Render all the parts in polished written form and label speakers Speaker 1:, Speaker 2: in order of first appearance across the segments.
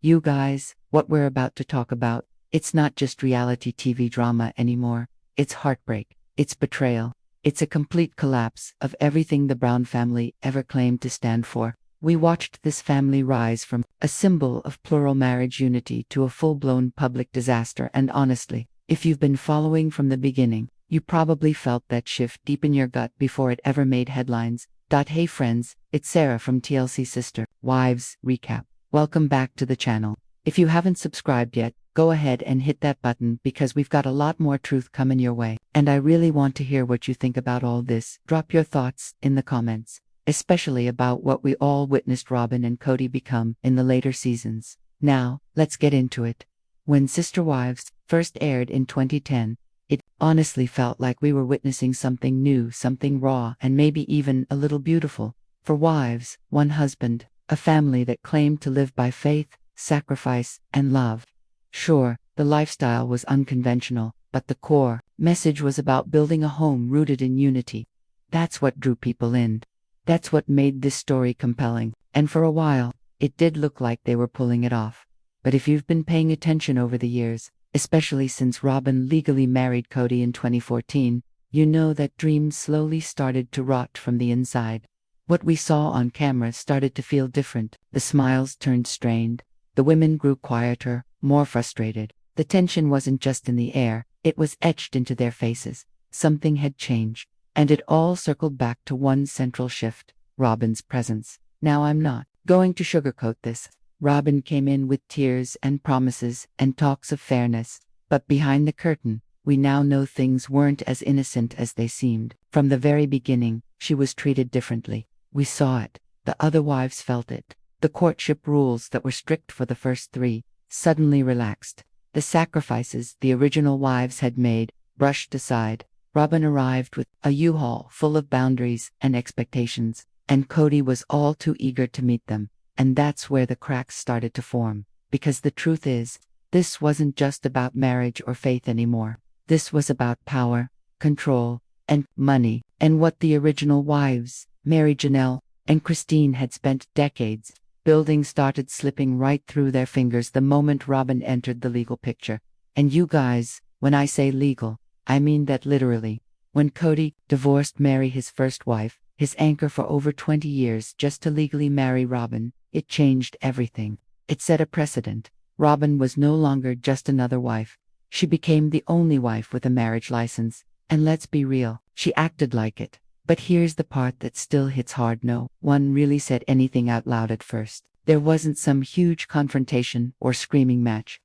Speaker 1: You guys, what we're about to talk about, it's not just reality TV drama anymore. It's heartbreak, it's betrayal, it's a complete collapse of everything the Brown family ever claimed to stand for. We watched this family rise from a symbol of plural marriage unity to a full-blown public disaster, and honestly, if you've been following from the beginning, you probably felt that shift deep in your gut before it ever made headlines. Hey friends, it's Sarah from TLC Sister Wives Recap. Welcome back to the channel. If you haven't subscribed yet, go ahead and hit that button because we've got a lot more truth coming your way. And I really want to hear what you think about all this. Drop your thoughts in the comments, especially about what we all witnessed Robyn and Cody become in the later seasons. Now, let's get into it. When Sister Wives first aired in 2010, it honestly felt like we were witnessing something new, something raw, and maybe even a little beautiful. For wives, one husband, a family that claimed to live by faith, sacrifice, and love. Sure, the lifestyle was unconventional, but the core message was about building a home rooted in unity. That's what drew people in. That's what made this story compelling, and for a while, it did look like they were pulling it off. But if you've been paying attention over the years, especially since Robyn legally married Cody in 2014, you know that dreams slowly started to rot from the inside. What we saw on camera started to feel different. The smiles turned strained. The women grew quieter, more frustrated. The tension wasn't just in the air, it was etched into their faces. Something had changed, and it all circled back to one central shift: Robyn's presence. Now, I'm not going to sugarcoat this. Robyn came in with tears and promises and talks of fairness, but behind the curtain, we now know things weren't as innocent as they seemed. From the very beginning, she was treated differently. We saw it. The other wives felt it. The courtship rules that were strict for the first 3 suddenly relaxed. The sacrifices the original wives had made brushed aside. Robyn arrived with a U-Haul full of boundaries and expectations, and Cody was all too eager to meet them. And that's where the cracks started to form. Because the truth is, this wasn't just about marriage or faith anymore. This was about power, control, and money, and what the original wives, Meri, Janelle, and Christine, had spent decades building started slipping right through their fingers the moment Robyn entered the legal picture. And you guys, when I say legal, I mean that literally. When Cody divorced Meri, his first wife, his anchor for over 20 years, just to legally marry Robyn, it changed everything. It set a precedent. Robyn was no longer just another wife. She became the only wife with a marriage license. And let's be real, she acted like it. But here's the part that still hits hard. No one really said anything out loud at first. There wasn't some huge confrontation or screaming match.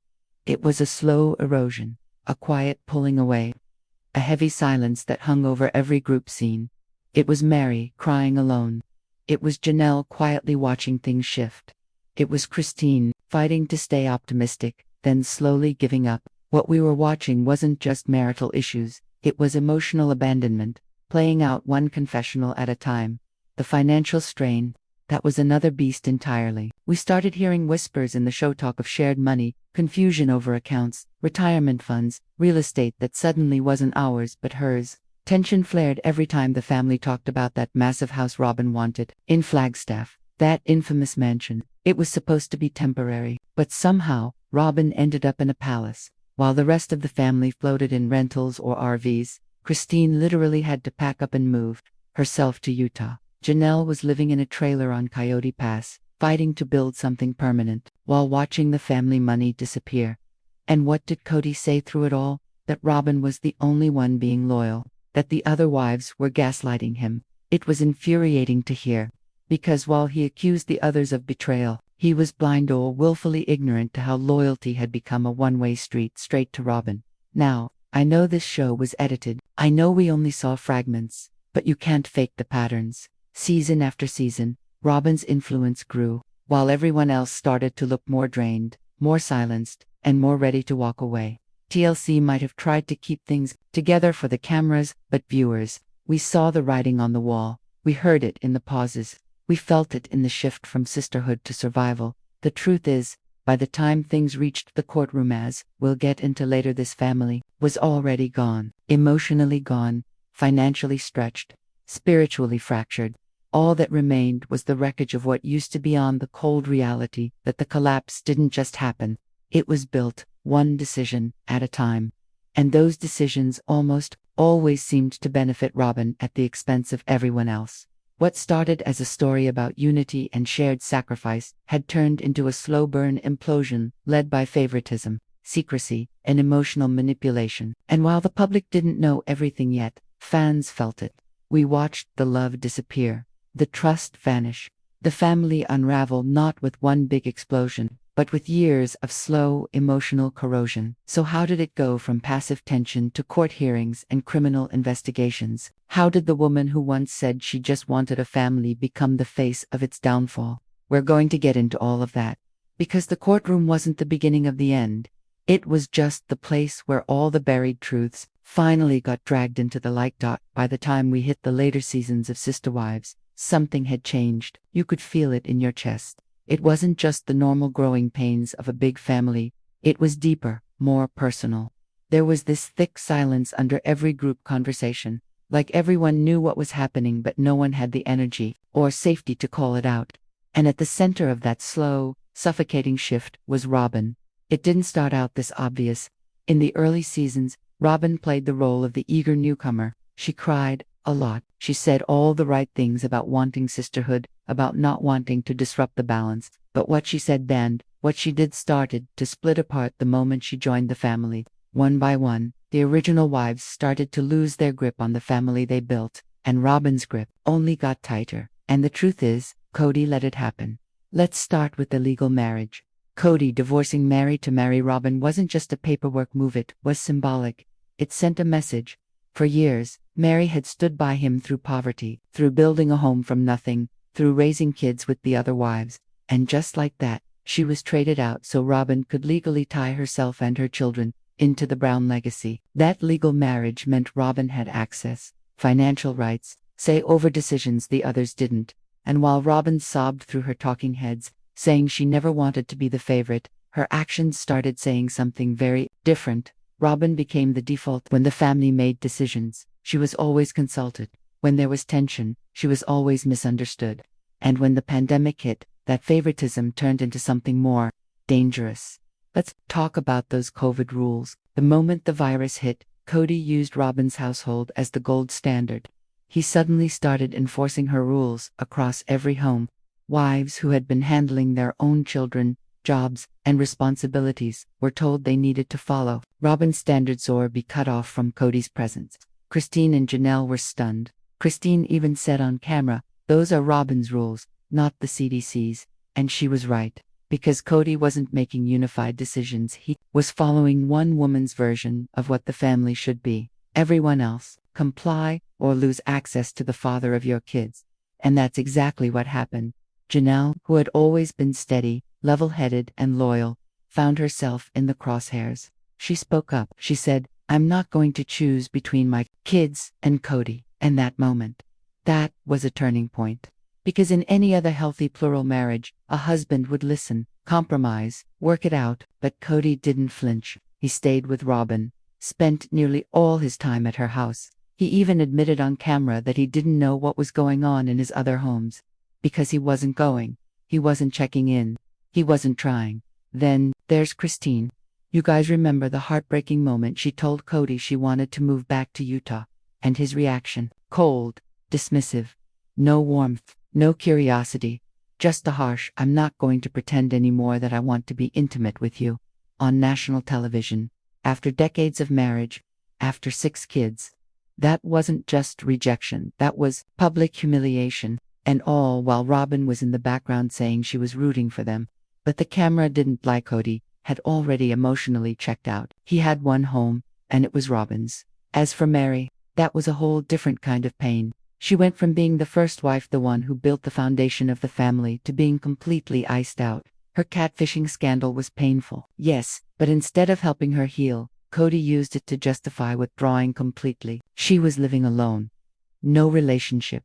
Speaker 1: It was a slow erosion, a quiet pulling away, a heavy silence that hung over every group scene. It was Meri crying alone. It was Janelle quietly watching things shift. It was Christine fighting to stay optimistic, then slowly giving up. What we were watching wasn't just marital issues, it was emotional abandonment, playing out one confessional at a time. The financial strain, that was another beast entirely. We started hearing whispers in the show, talk of shared money, confusion over accounts, retirement funds, real estate that suddenly wasn't ours but hers. Tension flared every time the family talked about that massive house Robyn wanted in Flagstaff, that infamous mansion. It was supposed to be temporary, but somehow, Robyn ended up in a palace. While the rest of the family floated in rentals or RVs, Christine literally had to pack up and move herself to Utah. Janelle was living in a trailer on Coyote Pass, fighting to build something permanent, while watching the family money disappear. And what did Cody say through it all? That Robyn was the only one being loyal, that the other wives were gaslighting him. It was infuriating to hear, because while he accused the others of betrayal, he was blind or willfully ignorant to how loyalty had become a one-way street straight to Robyn. Now, I know this show was edited. I know we only saw fragments, but you can't fake the patterns. Season after season, Robyn's influence grew, while everyone else started to look more drained, more silenced, and more ready to walk away. TLC might have tried to keep things together for the cameras, but viewers, we saw the writing on the wall. We heard it in the pauses. We felt it in the shift from sisterhood to survival. The truth is, by the time things reached the courtroom, as we'll get into later, this family was already gone, emotionally gone, financially stretched, spiritually fractured. All that remained was the wreckage of what used to be on the cold reality that the collapse didn't just happen. It was built, one decision at a time. And those decisions almost always seemed to benefit Robyn at the expense of everyone else. What started as a story about unity and shared sacrifice had turned into a slow-burn implosion led by favoritism, secrecy, and emotional manipulation. And while the public didn't know everything yet, fans felt it. We watched the love disappear, the trust vanish, the family unravel, not with one big explosion, but with years of slow, emotional corrosion. So how did it go from passive tension to court hearings and criminal investigations? How did the woman who once said she just wanted a family become the face of its downfall? We're going to get into all of that. Because the courtroom wasn't the beginning of the end. It was just the place where all the buried truths finally got dragged into the light. By the time we hit the later seasons of Sister Wives, something had changed. You could feel it in your chest. It wasn't just the normal growing pains of a big family. It was deeper, more personal. There was this thick silence under every group conversation, like everyone knew what was happening but no one had the energy or safety to call it out. And at the center of that slow, suffocating shift was Robyn. It didn't start out this obvious. In the early seasons, Robyn played the role of the eager newcomer. She cried a lot. She said all the right things about wanting sisterhood, about not wanting to disrupt the balance. But what she said banned, what she did started to split apart the moment she joined the family. One by one, the original wives started to lose their grip on the family they built, and Robyn's grip only got tighter. And the truth is, Cody let it happen. Let's start with the legal marriage. Cody divorcing Meri to marry Robyn wasn't just a paperwork move, it was symbolic. It sent a message. For years, Meri had stood by him through poverty, through building a home from nothing, through raising kids with the other wives. And just like that, she was traded out so Robyn could legally tie herself and her children into the Brown legacy. That legal marriage meant Robyn had access, financial rights, say over decisions the others didn't. And while Robyn sobbed through her talking heads, saying she never wanted to be the favorite, her actions started saying something very different. Robyn became the default when the family made decisions. She was always consulted. When there was tension, she was always misunderstood. And when the pandemic hit, that favoritism turned into something more dangerous. Let's talk about those COVID rules. The moment the virus hit, Cody used Robyn's household as the gold standard. He suddenly started enforcing her rules across every home. Wives who had been handling their own children, jobs, and responsibilities were told they needed to follow Robyn's standards or be cut off from Cody's presence. Christine and Janelle were stunned. Christine even said on camera, "Those are Robyn's rules, not the CDC's." And she was right. Because Cody wasn't making unified decisions, he was following one woman's version of what the family should be. Everyone else, comply or lose access to the father of your kids. And that's exactly what happened. Janelle, who had always been steady, level-headed, and loyal, found herself in the crosshairs. She spoke up. She said, "I'm not going to choose between my kids and Cody." And that moment, that was a turning point. Because in any other healthy plural marriage, a husband would listen, compromise, work it out, but Cody didn't flinch. He stayed with Robyn, spent nearly all his time at her house. He even admitted on camera that he didn't know what was going on in his other homes. Because he wasn't going. He wasn't checking in. He wasn't trying. Then, there's Christine. You guys remember the heartbreaking moment she told Cody she wanted to move back to Utah. And his reaction, cold, dismissive. No warmth, no curiosity. Just a harsh, "I'm not going to pretend anymore that I want to be intimate with you." On national television. After decades of marriage. After 6 kids. That wasn't just rejection. That was public humiliation. And all while Robyn was in the background saying she was rooting for them. But the camera didn't like Cody, had already emotionally checked out. He had one home, and it was Robyn's. As for Meri, that was a whole different kind of pain. She went from being the first wife, the one who built the foundation of the family, to being completely iced out. Her catfishing scandal was painful, yes, but instead of helping her heal, Cody used it to justify withdrawing completely. She was living alone. No relationship.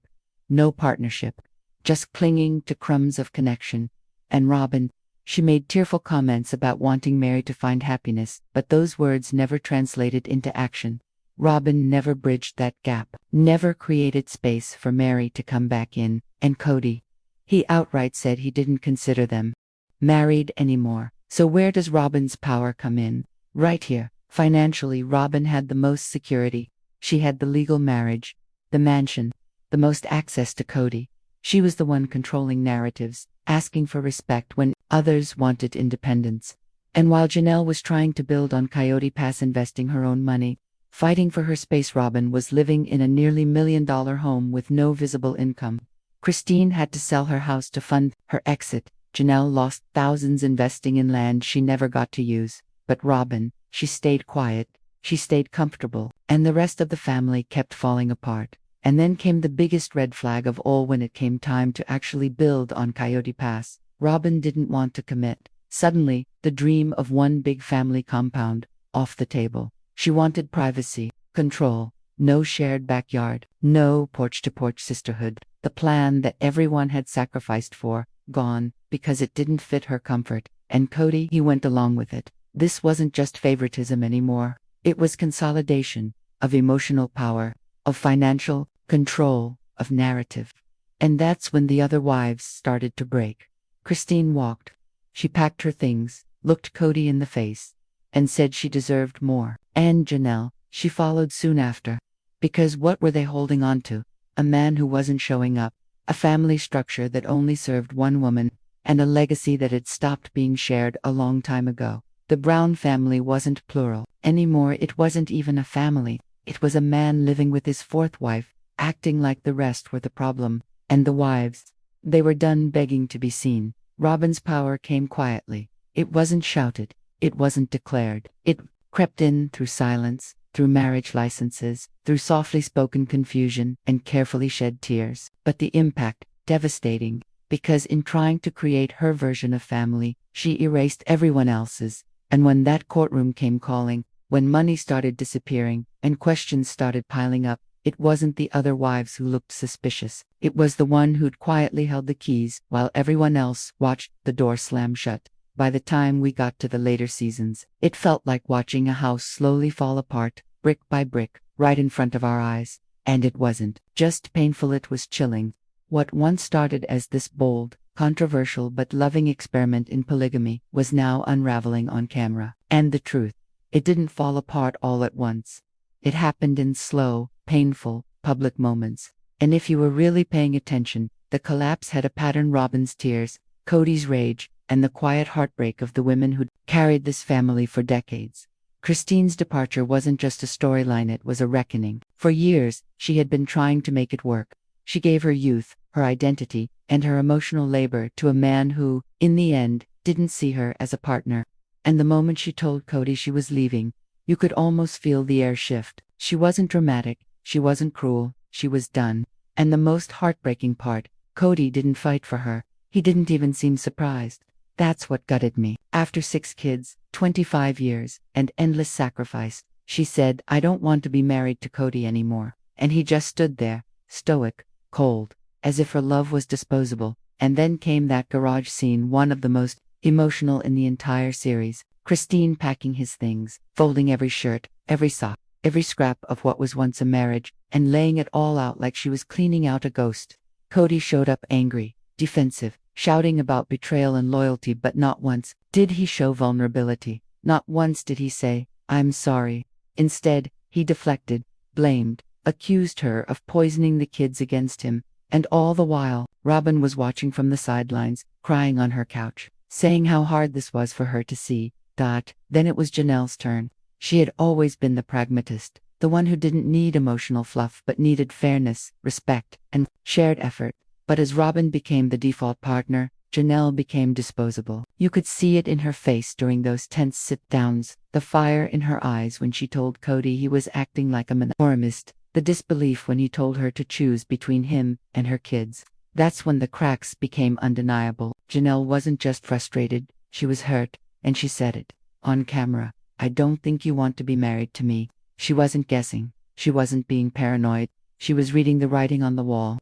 Speaker 1: No partnership, just clinging to crumbs of connection. And Robyn, she made tearful comments about wanting Meri to find happiness, but those words never translated into action. Robyn never bridged that gap, never created space for Meri to come back in, and Cody. He outright said he didn't consider them married anymore. So where does Robyn's power come in? Right here. Financially, Robyn had the most security. She had the legal marriage, the mansion, the most access to Cody. She was the one controlling narratives, asking for respect when others wanted independence. And while Janelle was trying to build on Coyote Pass, investing her own money, fighting for her space, Robyn was living in a nearly $1 million home with no visible income. Christine had to sell her house to fund her exit. Janelle lost thousands investing in land she never got to use. But Robyn, she stayed quiet, she stayed comfortable, and the rest of the family kept falling apart. And then came the biggest red flag of all when it came time to actually build on Coyote Pass. Robyn didn't want to commit. Suddenly, the dream of one big family compound, off the table. She wanted privacy, control, no shared backyard, no porch-to-porch sisterhood. The plan that everyone had sacrificed for, gone, because it didn't fit her comfort. And Cody, he went along with it. This wasn't just favoritism anymore. It was consolidation of emotional power, of financial control, of narrative. And that's when the other wives started to break. Christine walked. She packed her things, looked Cody in the face, and said she deserved more. And Janelle, she followed soon after. Because what were they holding on to? A man who wasn't showing up, a family structure that only served one woman, and a legacy that had stopped being shared a long time ago. The Brown family wasn't plural anymore. It wasn't even a family. It was a man living with his fourth wife, acting like the rest were the problem. And the wives, they were done begging to be seen. Robyn's power came quietly. It wasn't shouted. It wasn't declared. It crept in through silence, through marriage licenses, through softly spoken confusion and carefully shed tears. But the impact, devastating, because in trying to create her version of family, she erased everyone else's. And when that courtroom came calling, when money started disappearing, and questions started piling up, it wasn't the other wives who looked suspicious. It was the one who'd quietly held the keys while everyone else watched the door slam shut. By the time we got to the later seasons, it felt like watching a house slowly fall apart, brick by brick, right in front of our eyes. And it wasn't just painful, it was chilling. What once started as this bold, controversial but loving experiment in polygamy was now unraveling on camera. And the truth, it didn't fall apart all at once. It happened in slow, painful, public moments. And if you were really paying attention, the collapse had a pattern: Robyn's tears, Cody's rage, and the quiet heartbreak of the women who'd carried this family for decades. Christine's departure wasn't just a storyline, it was a reckoning. For years, she had been trying to make it work. She gave her youth, her identity, and her emotional labor to a man who, in the end, didn't see her as a partner. And the moment she told Cody she was leaving, you could almost feel the air shift. She wasn't dramatic, she wasn't cruel, she was done. And the most heartbreaking part, Cody didn't fight for her. He didn't even seem surprised. That's what gutted me. After 6 kids, 25 years, and endless sacrifice, she said, "I don't want to be married to Cody anymore." And he just stood there, stoic, cold, as if her love was disposable. And then came that garage scene, one of the most emotional in the entire series. Christine packing his things, folding every shirt, every sock, every scrap of what was once a marriage, and laying it all out like she was cleaning out a ghost. Cody showed up angry, defensive, shouting about betrayal and loyalty, but not once did he show vulnerability. Not once did he say, "I'm sorry." Instead, he deflected, blamed, accused her of poisoning the kids against him. And all the while, Robyn was watching from the sidelines, crying on her couch, saying how hard this was for her to see. Then it was Janelle's turn. She had always been the pragmatist, the one who didn't need emotional fluff but needed fairness, respect, and shared effort. But as Robyn became the default partner, Janelle became disposable. You could see it in her face during those tense sit-downs, the fire in her eyes when she told Cody he was acting like a monogamist, the disbelief when he told her to choose between him and her kids. That's when the cracks became undeniable. Janelle wasn't just frustrated, she was hurt, and she said it on camera. "I don't think you want to be married to me." She wasn't guessing. She wasn't being paranoid. She was reading the writing on the wall.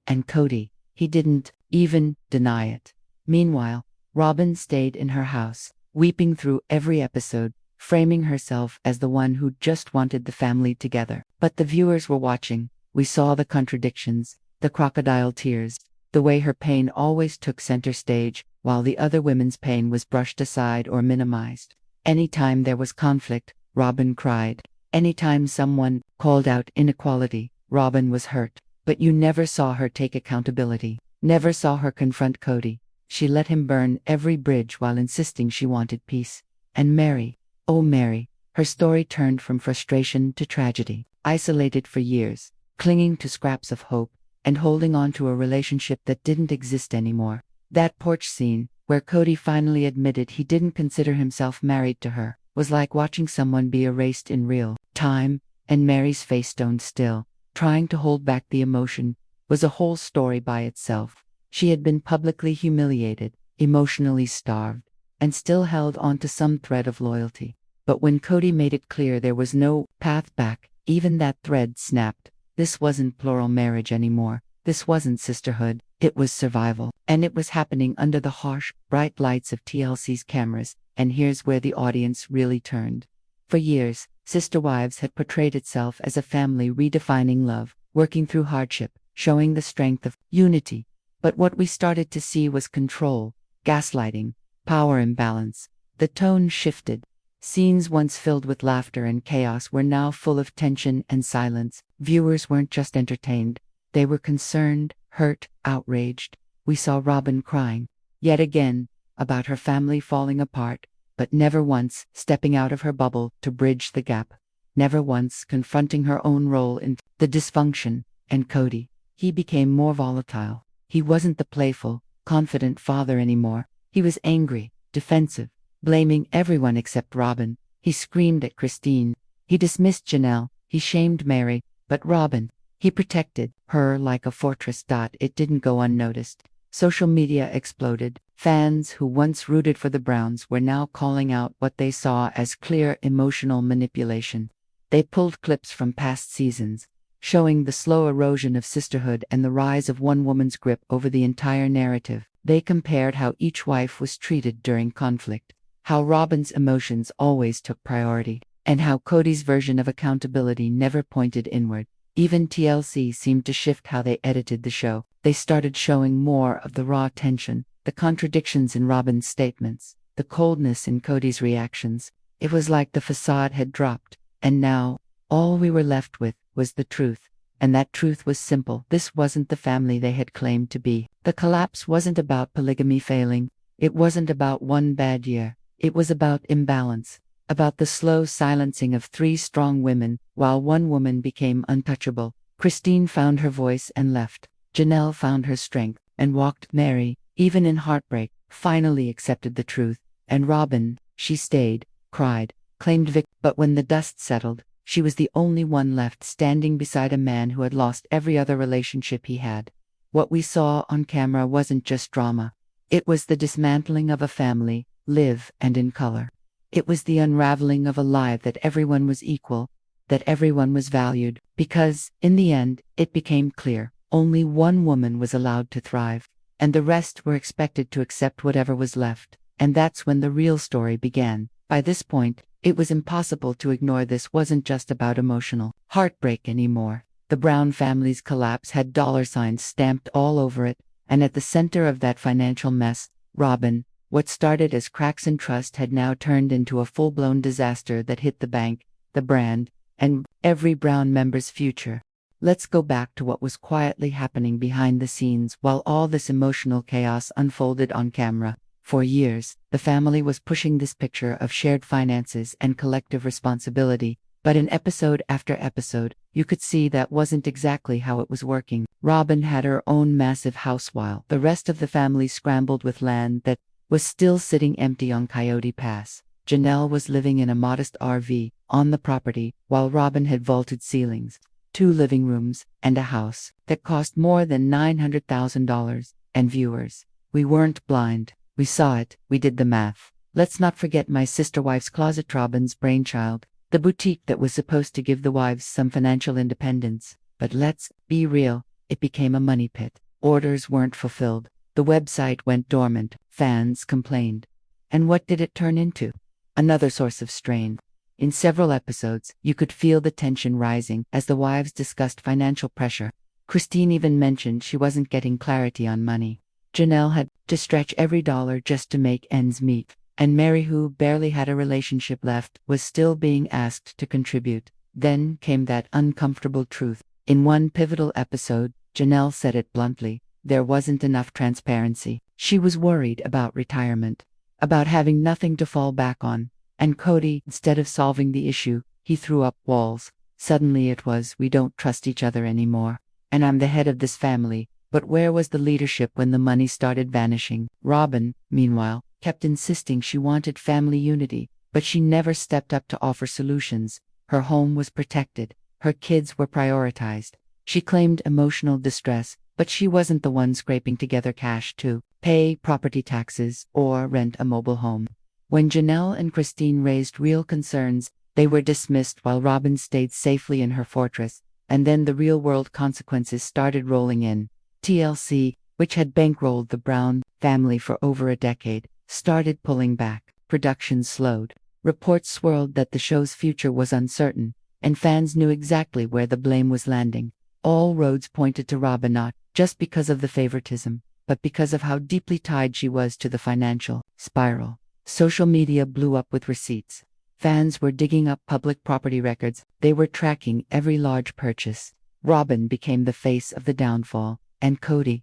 Speaker 1: And Cody, he didn't even deny it. Meanwhile, Robyn stayed in her house, weeping through every episode, framing herself as the one who just wanted the family together. But the viewers were watching. We saw the contradictions, the crocodile tears, the way her pain always took center stage, while the other women's pain was brushed aside or minimized. Anytime there was conflict, Robyn cried. Anytime someone called out inequality, Robyn was hurt. But you never saw her take accountability, never saw her confront Cody. She let him burn every bridge while insisting she wanted peace. And Meri, oh Meri, her story turned from frustration to tragedy. Isolated for years, clinging to scraps of hope, and holding on to a relationship that didn't exist anymore. That porch scene, where Cody finally admitted he didn't consider himself married to her, was like watching someone be erased in real time, and Meri's face stone still, trying to hold back the emotion, was a whole story by itself. She had been publicly humiliated, emotionally starved, and still held on to some thread of loyalty. But when Cody made it clear there was no path back, even that thread snapped. This wasn't plural marriage anymore. This wasn't sisterhood. It was survival. And it was happening under the harsh, bright lights of TLC's cameras. And here's where the audience really turned. For years, Sister Wives had portrayed itself as a family redefining love, working through hardship, showing the strength of unity. But what we started to see was control, gaslighting, power imbalance. The tone shifted. Scenes once filled with laughter and chaos were now full of tension and silence. Viewers weren't just entertained. They were concerned, hurt, outraged. We saw Robyn crying, yet again, about her family falling apart, but never once stepping out of her bubble to bridge the gap. Never once confronting her own role in the dysfunction. And Cody, he became more volatile. He wasn't the playful, confident father anymore. He was angry, defensive, blaming everyone except Robyn. He screamed at Christine. He dismissed Janelle. He shamed Meri. But Robyn, he protected her like a fortress. It didn't go unnoticed. Social media exploded. Fans who once rooted for the Browns were now calling out what they saw as clear emotional manipulation. They pulled clips from past seasons, showing the slow erosion of sisterhood and the rise of one woman's grip over the entire narrative. They compared how each wife was treated during conflict, how Robyn's emotions always took priority, and how Cody's version of accountability never pointed inward. Even TLC seemed to shift how they edited the show. They started showing more of the raw tension, the contradictions in Robyn's statements, the coldness in Cody's reactions. It was like the facade had dropped, and now, all we were left with was the truth. And that truth was simple. This wasn't the family they had claimed to be. The collapse wasn't about polygamy failing. It wasn't about one bad year. It was about imbalance, about the slow silencing of 3 strong women, while one woman became untouchable. Christine found her voice and left. Janelle found her strength and walked. Meri, even in heartbreak, finally accepted the truth. And Robyn, she stayed, cried, claimed victory. But when the dust settled, she was the only one left standing beside a man who had lost every other relationship he had. What we saw on camera wasn't just drama. It was the dismantling of a family, live and in color. It was the unraveling of a lie that everyone was equal, that everyone was valued, because, in the end, it became clear, only one woman was allowed to thrive, and the rest were expected to accept whatever was left. And that's when the real story began. By this point, it was impossible to ignore. This wasn't just about emotional heartbreak anymore. The Brown family's collapse had dollar signs stamped all over it, and at the center of that financial mess, Robyn. What started as cracks in trust had now turned into a full-blown disaster that hit the bank, the brand, and every Brown member's future. Let's go back to what was quietly happening behind the scenes while all this emotional chaos unfolded on camera. For years, the family was pushing this picture of shared finances and collective responsibility, but in episode after episode, you could see that wasn't exactly how it was working. Robyn had her own massive house while the rest of the family scrambled with land that was still sitting empty on Coyote Pass. Janelle was living in a modest RV on the property, while Robyn had vaulted ceilings, 2 living rooms, and a house that cost more than $900,000. And viewers, we weren't blind. We saw it, we did the math. Let's not forget My Sister Wife's Closet, Robyn's brainchild, the boutique that was supposed to give the wives some financial independence. But let's be real, it became a money pit. Orders weren't fulfilled. The website went dormant. Fans complained. And what did it turn into? another source of strain. In several episodes, you could feel the tension rising as the wives discussed financial pressure. Christine even mentioned she wasn't getting clarity on money. Janelle had to stretch every dollar just to make ends meet. And Meri, who barely had a relationship left, was still being asked to contribute. Then came that uncomfortable truth. In one pivotal episode, Janelle said it bluntly, there wasn't enough transparency. She was worried about retirement, about having nothing to fall back on. And Cody, instead of solving the issue, he threw up walls. Suddenly it was, we don't trust each other anymore. And I'm the head of this family. But where was the leadership when the money started vanishing? Robyn, meanwhile, kept insisting she wanted family unity, but she never stepped up to offer solutions. Her home was protected. Her kids were prioritized. She claimed emotional distress, but she wasn't the one scraping together cash to pay property taxes or rent a mobile home. When Janelle and Christine raised real concerns, they were dismissed while Robyn stayed safely in her fortress, and then the real-world consequences started rolling in. TLC, which had bankrolled the Brown family for over a decade, started pulling back. Production slowed. Reports swirled that the show's future was uncertain, and fans knew exactly where the blame was landing. All roads pointed to Robyn, not just because of the favoritism, but because of how deeply tied she was to the financial spiral. Social media blew up with receipts. Fans were digging up public property records. They were tracking every large purchase. Robyn became the face of the downfall, and Cody,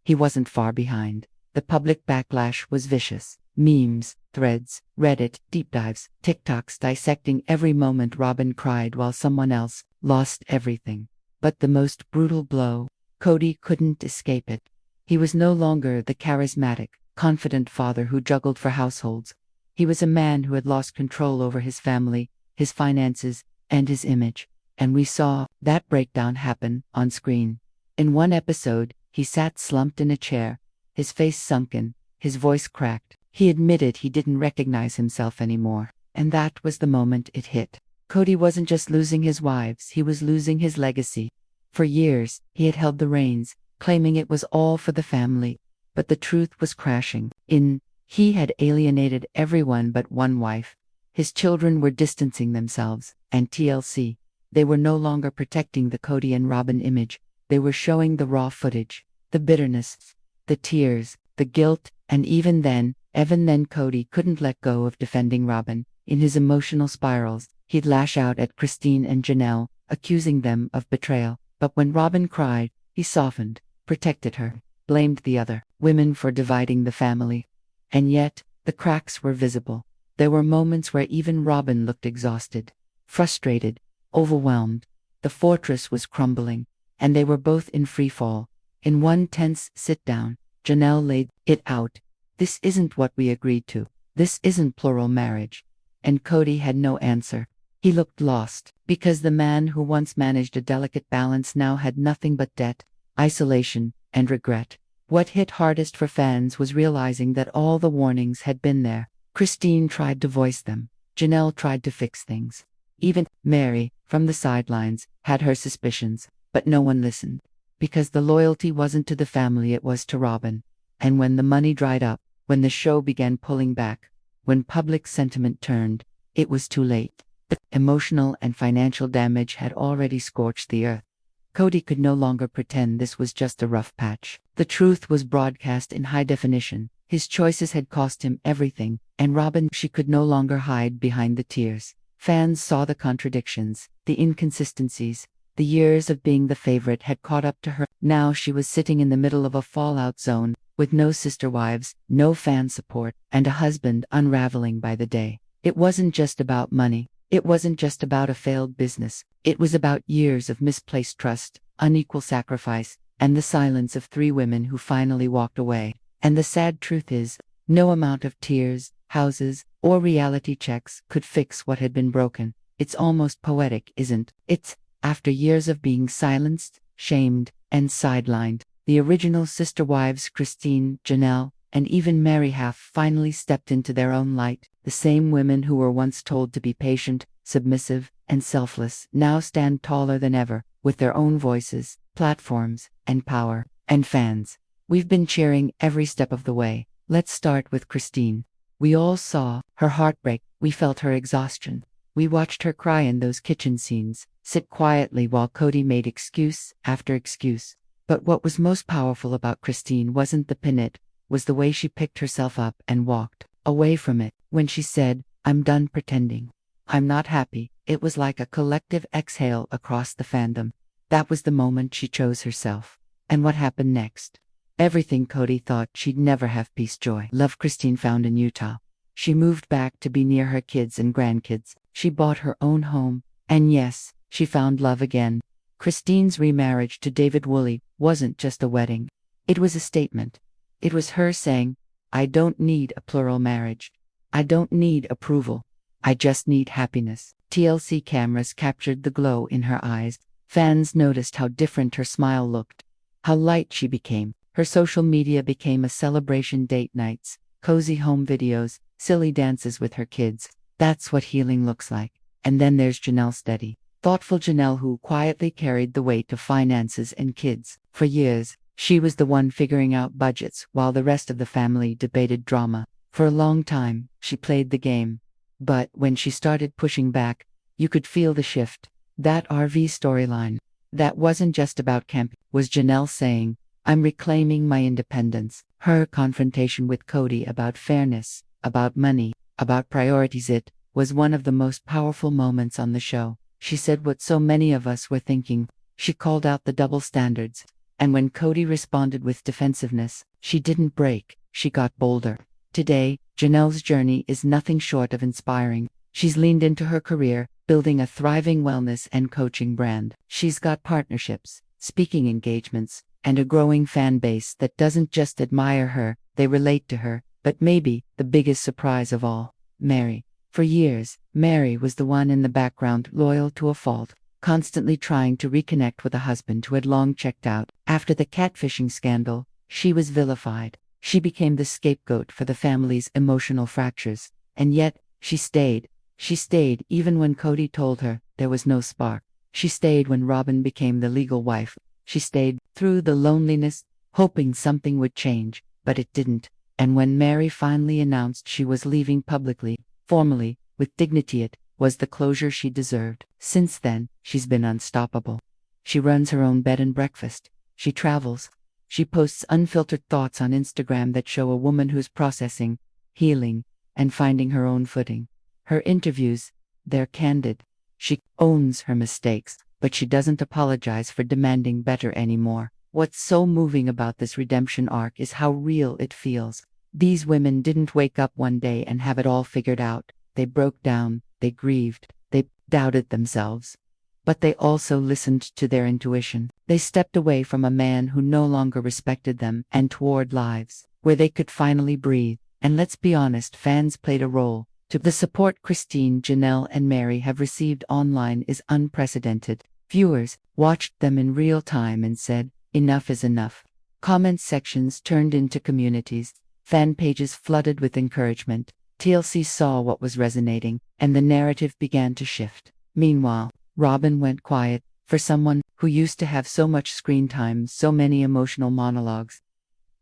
Speaker 1: he wasn't far behind. The public backlash was vicious. Memes, threads, Reddit, deep dives, TikToks dissecting every moment Robyn cried while someone else lost everything. But the most brutal blow, Cody couldn't escape it. He was no longer the charismatic, confident father who juggled for households. He was a man who had lost control over his family, his finances, and his image. And we saw that breakdown happen on screen. In one episode, he sat slumped in a chair, his face sunken, his voice cracked. He admitted he didn't recognize himself anymore. And that was the moment it hit. Cody wasn't just losing his wives, he was losing his legacy. For years, he had held the reins, claiming it was all for the family. But the truth was crashing in. He had alienated everyone but one wife. His children were distancing themselves, and TLC. They were no longer protecting the Cody and Robyn image. They were showing the raw footage, the bitterness, the tears, the guilt, and even then Cody couldn't let go of defending Robyn. In his emotional spirals, he'd lash out at Christine and Janelle, accusing them of betrayal. But when Robyn cried, he softened, protected her, blamed the other women for dividing the family. And yet, the cracks were visible. There were moments where even Robyn looked exhausted, frustrated, overwhelmed. The fortress was crumbling, and they were both in free fall. In one tense sit-down, Janelle laid it out. This isn't what we agreed to. This isn't plural marriage. And Cody had no answer. He looked lost, because the man who once managed a delicate balance now had nothing but debt, isolation, and regret. What hit hardest for fans was realizing that all the warnings had been there. Christine tried to voice them. Janelle tried to fix things. Even Meri, from the sidelines, had her suspicions, but no one listened. Because the loyalty wasn't to the family, it was to Robyn. And when the money dried up, when the show began pulling back, when public sentiment turned, it was too late. The emotional and financial damage had already scorched the earth. Cody could no longer pretend this was just a rough patch. The truth was broadcast in high definition. His choices had cost him everything, and Robyn, she could no longer hide behind the tears. Fans saw the contradictions, the inconsistencies. The years of being the favorite had caught up to her. Now she was sitting in the middle of a fallout zone, with no sister wives, no fan support, and a husband unraveling by the day. It wasn't just about money. It wasn't just about a failed business. It was about years of misplaced trust, unequal sacrifice, and the silence of 3 women who finally walked away. And the sad truth is, no amount of tears, houses, or reality checks could fix what had been broken. It's almost poetic, isn't it? After years of being silenced, shamed, and sidelined, the original sister wives Christine, Janelle, and even Meri have finally stepped into their own light. The same women who were once told to be patient, submissive, and selfless now stand taller than ever, with their own voices, platforms, and power. And fans, we've been cheering every step of the way. Let's start with Christine. We all saw her heartbreak, we felt her exhaustion. We watched her cry in those kitchen scenes, sit quietly while Cody made excuse after excuse. But what was most powerful about Christine wasn't the pin, it was the way she picked herself up and walked away from it. When she said, "I'm done pretending. I'm not happy," it was like a collective exhale across the fandom. That was the moment she chose herself. And what happened next? Everything Cody thought she'd never have peace, joy, love Christine found in Utah. She moved back to be near her kids and grandkids. She bought her own home. And yes, she found love again. Christine's remarriage to David Woolley wasn't just a wedding. It was a statement. It was her saying, "I don't need a plural marriage. I don't need approval. I just need happiness." TLC cameras captured the glow in her eyes. Fans noticed how different her smile looked, how light she became. Her social media became a celebration: date nights, cozy home videos, silly dances with her kids. That's what healing looks like. And then there's Janelle, steady, thoughtful Janelle, who quietly carried the weight of finances and kids. For years, she was the one figuring out budgets while the rest of the family debated drama. For a long time, she played the game. But when she started pushing back, you could feel the shift. That RV storyline, that wasn't just about camp, was Janelle saying, "I'm reclaiming my independence." Her confrontation with Cody about fairness, about money, about priorities, it was one of the most powerful moments on the show. She said what so many of us were thinking. She called out the double standards. And when Cody responded with defensiveness, she didn't break, she got bolder. Today, Janelle's journey is nothing short of inspiring. She's leaned into her career, building a thriving wellness and coaching brand. She's got partnerships, speaking engagements, and a growing fan base that doesn't just admire her, they relate to her. But maybe the biggest surprise of all, Meri. For years, Meri was the one in the background, loyal to a fault, constantly trying to reconnect with a husband who had long checked out. After the catfishing scandal, she was vilified. She became the scapegoat for the family's emotional fractures. And yet, she stayed. She stayed even when Cody told her there was no spark. She stayed when Robyn became the legal wife. She stayed through the loneliness, hoping something would change, but it didn't. And when Meri finally announced she was leaving publicly, formally, with dignity, it was the closure she deserved. Since then, she's been unstoppable. She runs her own bed and breakfast. She travels. She posts unfiltered thoughts on Instagram that show a woman who's processing, healing, and finding her own footing. Her interviews, they're candid. She owns her mistakes, but she doesn't apologize for demanding better anymore. What's so moving about this redemption arc is how real it feels. These women didn't wake up one day and have it all figured out. They broke down, they grieved, they doubted themselves. But they also listened to their intuition. They stepped away from a man who no longer respected them and toward lives where they could finally breathe. And let's be honest, fans played a role. The support Christine, Janelle, and Meri have received online is unprecedented. Viewers watched them in real time and said, "Enough is enough." Comment sections turned into communities. Fan pages flooded with encouragement. TLC saw what was resonating, and the narrative began to shift. Meanwhile, Robyn went quiet. For someone who used to have so much screen time, so many emotional monologues,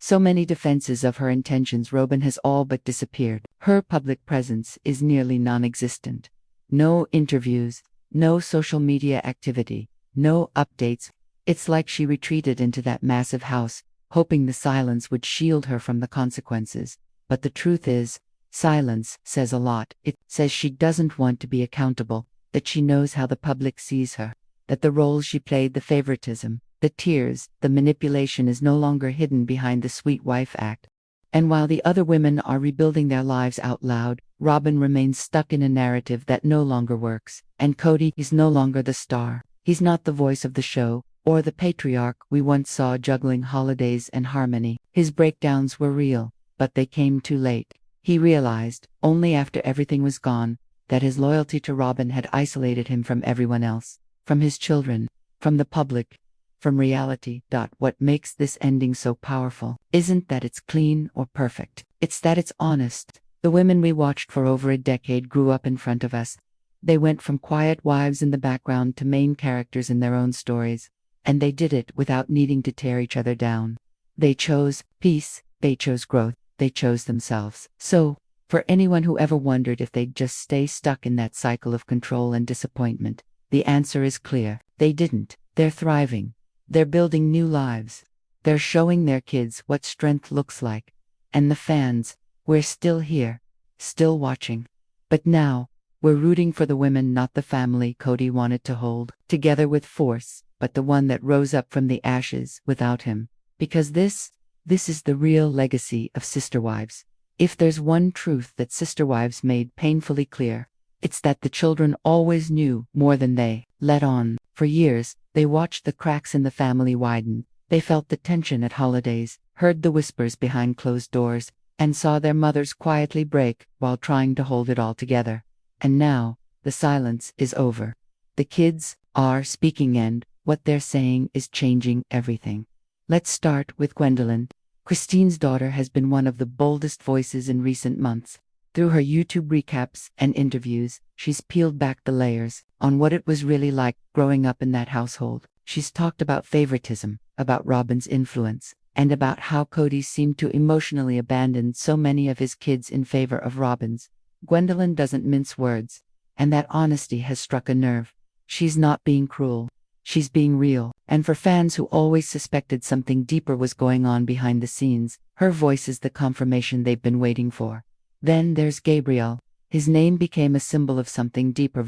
Speaker 1: so many defenses of her intentions, Robyn has all but disappeared. Her public presence is nearly non-existent. No interviews, no social media activity, no updates. It's like she retreated into that massive house, hoping the silence would shield her from the consequences. But the truth is, silence says a lot. It says she doesn't want to be accountable, that she knows how the public sees her, that the roles she played, the favoritism, the tears, the manipulation, is no longer hidden behind the sweet wife act. And while the other women are rebuilding their lives out loud, Robyn remains stuck in a narrative that no longer works. And Cody is no longer the star. He's not the voice of the show, or the patriarch we once saw juggling holidays and harmony. His breakdowns were real, but they came too late. He realized, only after everything was gone, that his loyalty to Robyn had isolated him from everyone else, from his children, from the public, from reality. What makes this ending so powerful isn't that it's clean or perfect. It's that it's honest. The women we watched for over a decade grew up in front of us. They went from quiet wives in the background to main characters in their own stories. And they did it without needing to tear each other down. They chose peace, they chose growth, they chose themselves. So, For anyone who ever wondered if they'd just stay stuck in that cycle of control and disappointment, the answer is clear. They didn't. They're thriving. They're building new lives. They're showing their kids what strength looks like. And the fans, we're still here, still watching. But now, we're rooting for the women, not the family Cody wanted to hold together with force, but the one that rose up from the ashes without him. Because this is the real legacy of Sister Wives. If there's one truth that Sister Wives made painfully clear, it's that the children always knew more than they let on. For years, they watched the cracks in the family widen. They felt the tension at holidays, heard the whispers behind closed doors, and saw their mothers quietly break while trying to hold it all together. And now, the silence is over. The kids are speaking, and what they're saying is changing everything. Let's start with Gwendlyn. Christine's daughter has been one of the boldest voices in recent months. Through her YouTube recaps and interviews, she's peeled back the layers on what it was really like growing up in that household. She's talked about favoritism, about Robyn's influence, and about how Cody seemed to emotionally abandon so many of his kids in favor of Robyn's. Gwendlyn doesn't mince words, and that honesty has struck a nerve. She's not being cruel. She's being real. And for fans who always suspected something deeper was going on behind the scenes, her voice is the confirmation they've been waiting for. Then there's Gabriel. His name became a symbol of something deeper.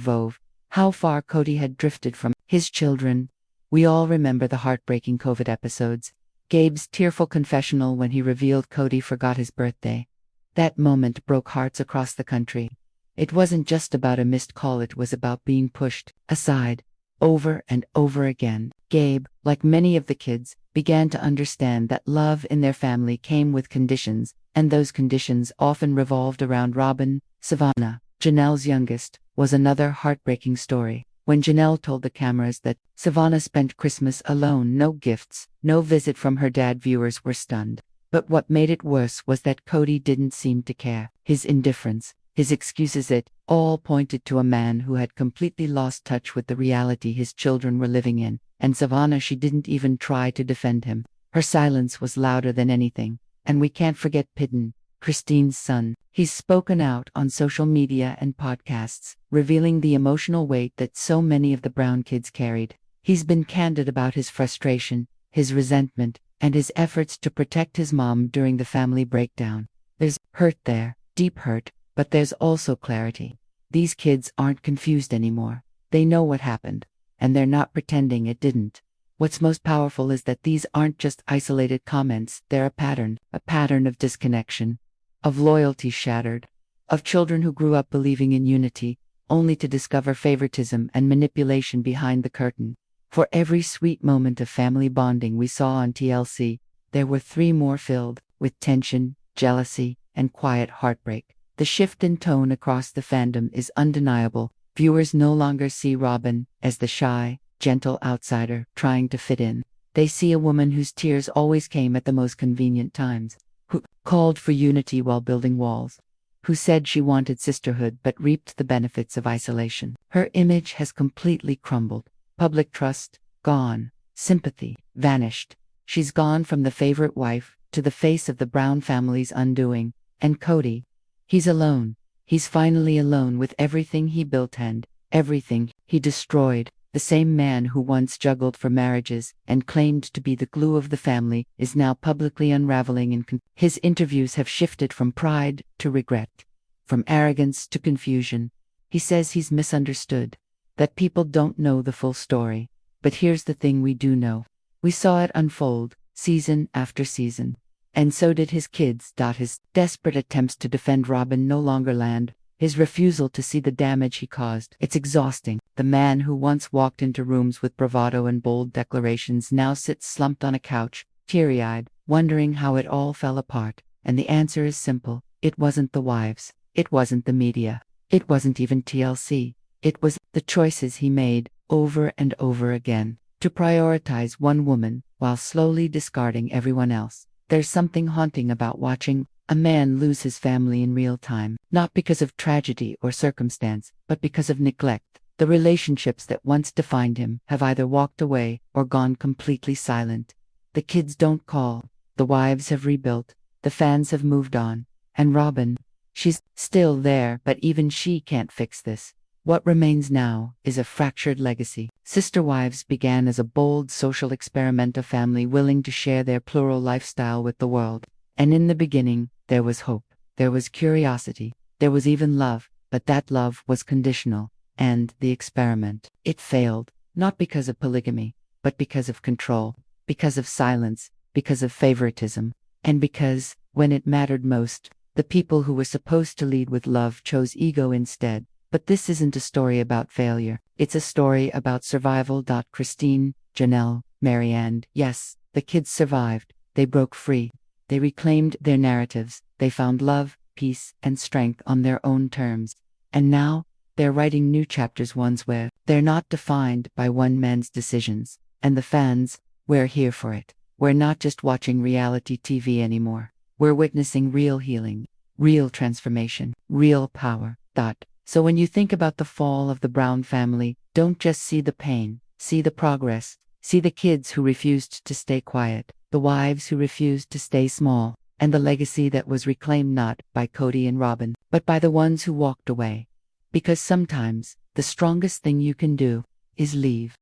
Speaker 1: How far Cody had drifted from his children. We all remember the heartbreaking COVID episodes. Gabe's tearful confessional when he revealed Cody forgot his birthday. That moment broke hearts across the country. It wasn't just about a missed call, it was about being pushed aside over and over again. Gabe, like many of the kids, began to understand that love in their family came with conditions, and those conditions often revolved around Robyn. Savannah, Janelle's youngest, was another heartbreaking story. When Janelle told the cameras that Savannah spent Christmas alone, no gifts, no visit from her dad, viewers were stunned. But what made it worse was that Cody didn't seem to care. His indifference, his excuses, it all pointed to a man who had completely lost touch with the reality his children were living in. And Savannah, she didn't even try to defend him. Her silence was louder than anything. And we can't forget Pidden, Christine's son. He's spoken out on social media and podcasts, revealing the emotional weight that so many of the Brown kids carried. He's been candid about his frustration, his resentment, and his efforts to protect his mom during the family breakdown. There's hurt there, deep hurt, but there's also clarity. These kids aren't confused anymore. They know what happened, and they're not pretending it didn't. What's most powerful is that these aren't just isolated comments, they're a pattern of disconnection, of loyalty shattered, of children who grew up believing in unity, only to discover favoritism and manipulation behind the curtain. For every sweet moment of family bonding we saw on TLC, there were 3 more filled with tension, jealousy, and quiet heartbreak. The shift in tone across the fandom is undeniable. Viewers no longer see Robyn as the shy, gentle outsider trying to fit in. They see a woman whose tears always came at the most convenient times, who called for unity while building walls, who said she wanted sisterhood but reaped the benefits of isolation. Her image has completely crumbled. Public trust, gone. Sympathy, vanished. She's gone from the favorite wife to the face of the Brown family's undoing. And Cody, he's alone. He's finally alone with everything he built and everything he destroyed. The same man who once juggled for marriages and claimed to be the glue of the family is now publicly unraveling his interviews have shifted from pride to regret, from arrogance to confusion. He says he's misunderstood, that people don't know the full story. But here's the thing we do know. We saw it unfold, season after season. And so did his kids. His desperate attempts to defend Robyn no longer land. His refusal to see the damage he caused. It's exhausting. The man who once walked into rooms with bravado and bold declarations now sits slumped on a couch, teary-eyed, wondering how it all fell apart. And the answer is simple. It wasn't the wives. It wasn't the media. It wasn't even TLC. It was the choices he made, over and over again, to prioritize one woman while slowly discarding everyone else. There's something haunting about watching a man lose his family in real time, not because of tragedy or circumstance, but because of neglect. The relationships that once defined him have either walked away or gone completely silent. The kids don't call, the wives have rebuilt, the fans have moved on, and Robyn, She's still there, but even she can't fix this. What remains now is a fractured legacy. Sister Wives began as a bold social experiment, a family willing to share their plural lifestyle with the world. And in the beginning, there was hope, there was curiosity, there was even love, but that love was conditional. And the experiment, it failed, not because of polygamy, but because of control, because of silence, because of favoritism, and because, when it mattered most, the people who were supposed to lead with love chose ego instead. But this isn't a story about failure. It's a story about survival. Christine, Janelle, Meri, and, yes, the kids survived. They broke free. They reclaimed their narratives. They found love, peace, and strength on their own terms. And now, they're writing new chapters, ones where they're not defined by one man's decisions. And the fans, we're here for it. We're not just watching reality TV anymore. We're witnessing real healing, real transformation, real power. So when you think about the fall of the Brown family, don't just see the pain, see the progress. See the kids who refused to stay quiet, the wives who refused to stay small, and the legacy that was reclaimed not by Cody and Robyn, but by the ones who walked away. Because sometimes, the strongest thing you can do is leave.